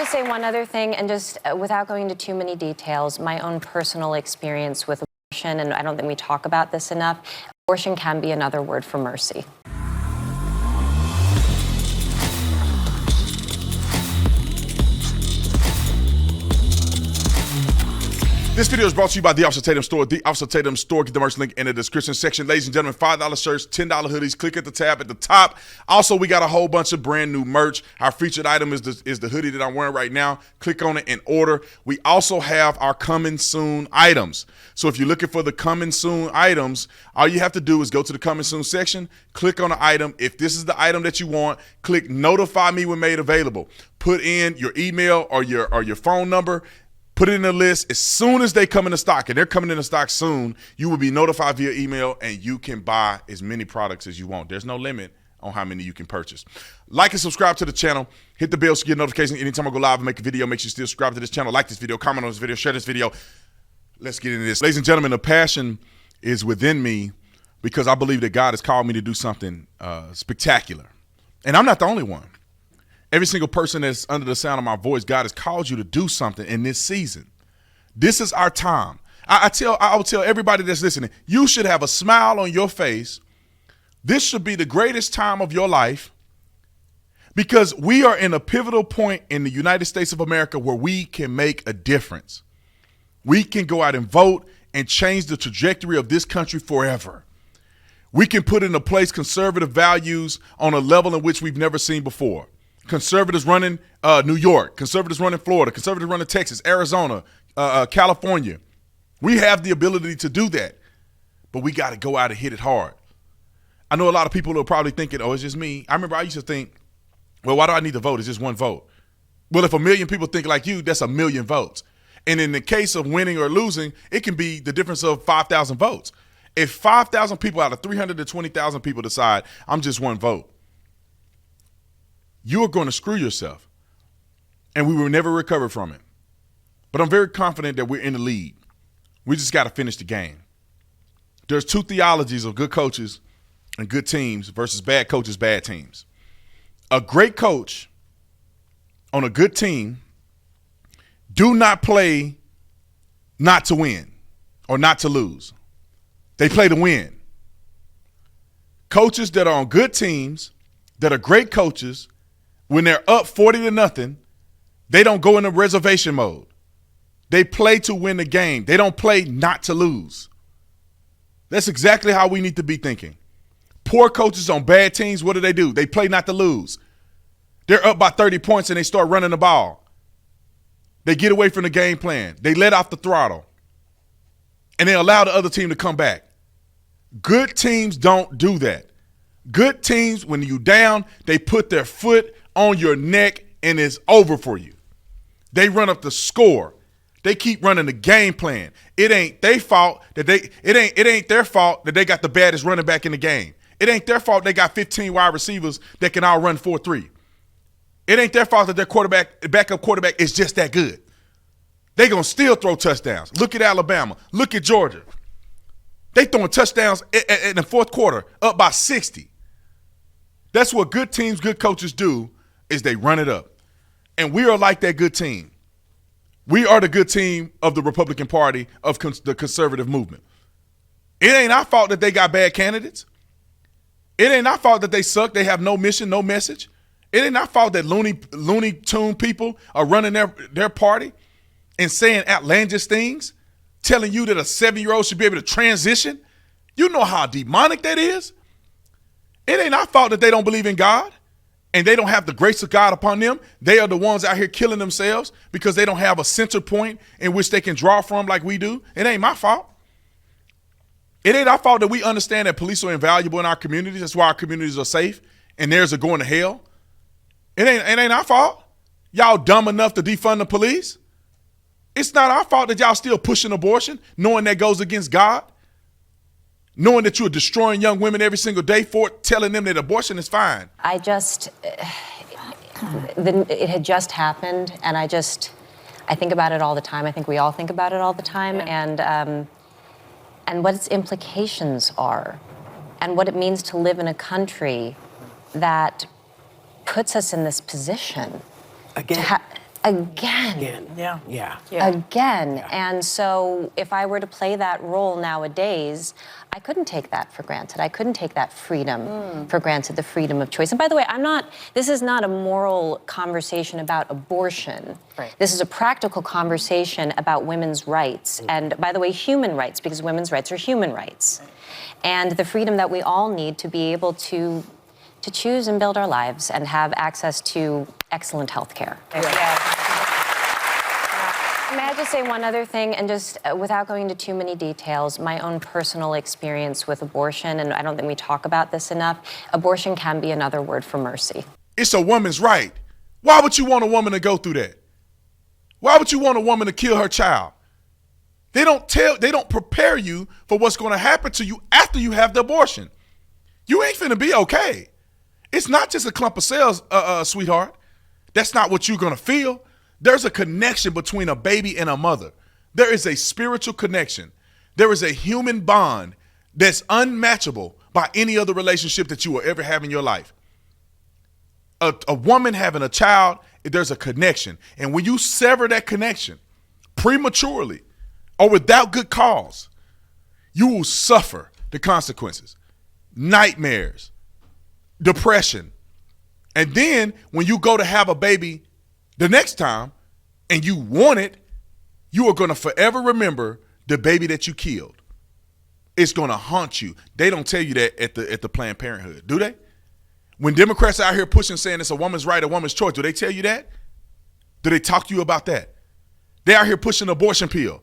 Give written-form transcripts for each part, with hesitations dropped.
to say one other thing, and just without going into too many details, my own personal experience with abortion, and I don't think we talk about this enough, abortion can be another word for mercy. This video is brought to you by The Officer Tatum Store. The Officer Tatum Store. Get the merch link in the description section. Ladies and gentlemen, $5 shirts, $10 hoodies. Click at the tab at the top. Also, we got a whole bunch of brand new merch. Our featured item is the hoodie that I'm wearing right now. Click on it and order. We also have our coming soon items. So if you're looking for the coming soon items, all you have to do is go to the coming soon section, click on the item. If this is the item that you want, click notify me when made available. Put in your email or your phone number. Put it in the list. As soon as they come into stock, and they're coming into stock soon, you will be notified via email, and you can buy as many products as you want. There's no limit on how many you can purchase. Like and subscribe to the channel. Hit the bell so you get notifications anytime I go live and make a video. Make sure you still subscribe to this channel. Like this video, comment on this video, share this video. Let's get into this. Ladies and gentlemen, the passion is within me because I believe that God has called me to do something spectacular. And I'm not the only one. Every single person that's under the sound of my voice, God has called you to do something in this season. This is our time. I will tell everybody that's listening, you should have a smile on your face. This should be the greatest time of your life because we are in a pivotal point in the United States of America where we can make a difference. We can go out and vote and change the trajectory of this country forever. We can put into place conservative values on a level in which we've never seen before. Conservatives running New York, conservatives running Florida, conservatives running Texas, Arizona, California. We have the ability to do that, but we got to go out and hit it hard. I know a lot of people are probably thinking, oh, it's just me. I remember I used to think, well, why do I need to vote? It's just one vote. Well, if 1 million people think like you, that's 1 million votes. And in the case of winning or losing, it can be the difference of 5,000 votes. If 5,000 people out of 320,000 people decide, I'm just one vote, you are going to screw yourself, and we will never recover from it. But I'm very confident that we're in the lead. We just got to finish the game. There's two theologies of good coaches and good teams versus bad coaches, bad teams. A great coach on a good team do not play not to win or not to lose. They play to win. Coaches that are on good teams, that are great coaches, when they're up 40-0, they don't go into reservation mode. They play to win the game. They don't play not to lose. That's exactly how we need to be thinking. Poor coaches on bad teams, what do? They play not to lose. They're up by 30 points and they start running the ball. They get away from the game plan. They let off the throttle. And they allow the other team to come back. Good teams don't do that. Good teams, when you down, they put their foot on your neck and it's over for you. They run up the score. They keep running the game plan. It ain't their fault that it ain't their fault that they got the baddest running back in the game. It ain't their fault they got 15 wide receivers that can all run 4-3. It ain't their fault that their backup quarterback is just that good. They gonna still throw touchdowns. Look at Alabama. Look at Georgia. They throwing touchdowns in the fourth quarter, up by 60. That's what good teams, good coaches do, is they run it up. And we are like that good team. We are the good team of the Republican Party, of the conservative movement. It ain't our fault that they got bad candidates. It ain't our fault that they suck. They have no mission, no message. It ain't our fault that Looney Tune people are running their party and saying outlandish things, telling you that a 7-year-old should be able to transition. You know how demonic that is. It ain't our fault that they don't believe in God and they don't have the grace of God upon them. They are the ones out here killing themselves because they don't have a center point in which they can draw from like we do. It ain't my fault. It ain't our fault that we understand that police are invaluable in our communities. That's why our communities are safe and theirs are going to hell. It ain't our fault. Y'all dumb enough to defund the police. It's not our fault that y'all still pushing abortion, knowing that goes against God. Knowing that you're destroying young women every single day for telling them that abortion is fine. It had just happened, and I think about it all the time. I think we all think about it all the time, yeah. And what its implications are, and what it means to live in a country that puts us in this position. Again, Again. Yeah. Again. And so if I were to play that role nowadays, I couldn't take that for granted. I couldn't take that freedom for granted, the freedom of choice. And by the way, this is not a moral conversation about abortion. Right. This is a practical conversation about women's rights. And by the way, human rights, because women's rights are human rights. And the freedom that we all need to be able to choose and build our lives and have access to excellent health care. May I just say one other thing, and just without going into too many details, my own personal experience with abortion, and I don't think we talk about this enough, abortion can be another word for mercy. It's a woman's right. Why would you want a woman to go through that? Why would you want a woman to kill her child? They don't prepare you for what's going to happen to you after you have the abortion. You ain't finna be okay. It's not just a clump of cells, sweetheart. That's not what you're going to feel. There's a connection between a baby and a mother. There is a spiritual connection. There is a human bond that's unmatchable by any other relationship that you will ever have in your life. A woman having a child, there's a connection. And when you sever that connection prematurely or without good cause, you will suffer the consequences. Nightmares, depression. And then when you go to have a baby the next time and you want it, you are going to forever remember the baby that you killed. It's going to haunt you. They don't tell you that at the Planned Parenthood, do they? When Democrats are out here pushing, saying it's a woman's right, a woman's choice, do they tell you that? Do they talk to you about that? They out here pushing the abortion pill.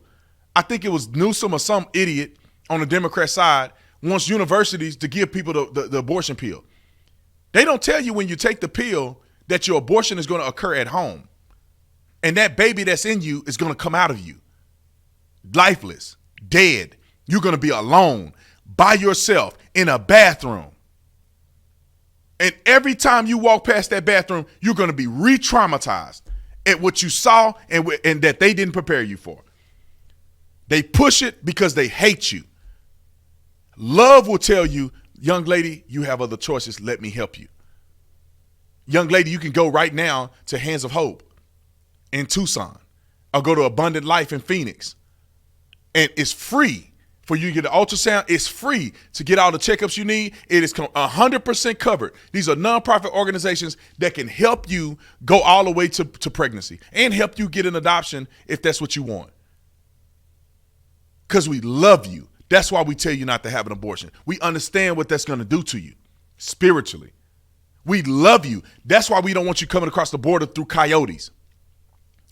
I think it was Newsom or some idiot on the Democrat side wants universities to give people the abortion pill. They don't tell you when you take the pill that your abortion is going to occur at home. And that baby that's in you is going to come out of you. Lifeless, dead. You're going to be alone, by yourself, in a bathroom. And every time you walk past that bathroom, you're going to be re-traumatized at what you saw and that they didn't prepare you for. They push it because they hate you. Love will tell you, young lady, you have other choices. Let me help you. Young lady, you can go right now to Hands of Hope in Tucson or go to Abundant Life in Phoenix. And it's free for you to get an ultrasound. It's free to get all the checkups you need. It is 100% covered. These are nonprofit organizations that can help you go all the way to pregnancy and help you get an adoption if that's what you want. Because we love you. That's why we tell you not to have an abortion. We understand what that's going to do to you spiritually. We love you. That's why we don't want you coming across the border through coyotes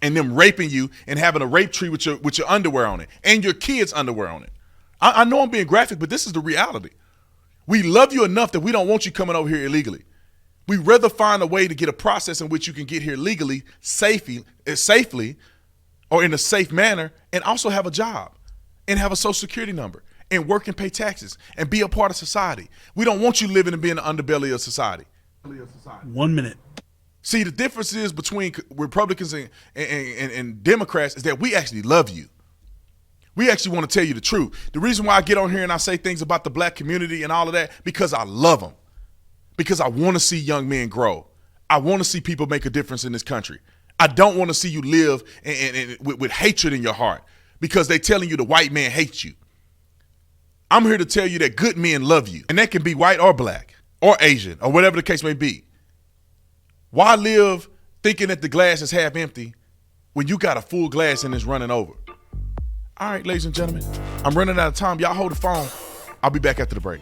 and them raping you and having a rape tree with your underwear on it and your kids' underwear on it. I know I'm being graphic, but this is the reality. We love you enough that we don't want you coming over here illegally. We'd rather find a way to get a process in which you can get here legally, safely, or in a safe manner, and also have a job and have a social security number and work and pay taxes and be a part of society. We don't want you living and being the underbelly of society. 1 minute. See, the difference is between Republicans and Democrats is that we actually love you. We actually want to tell you the truth. The reason why I get on here and I say things about the black community and all of that, because I love them. Because I want to see young men grow. I want to see people make a difference in this country. I don't want to see you live with hatred in your heart because they're telling you the white man hates you. I'm here to tell you that good men love you, and that can be white or black or Asian or whatever the case may be. Why live thinking that the glass is half empty when you got a full glass and it's running over? All right, ladies and gentlemen, I'm running out of time. Y'all hold the phone. I'll be back after the break.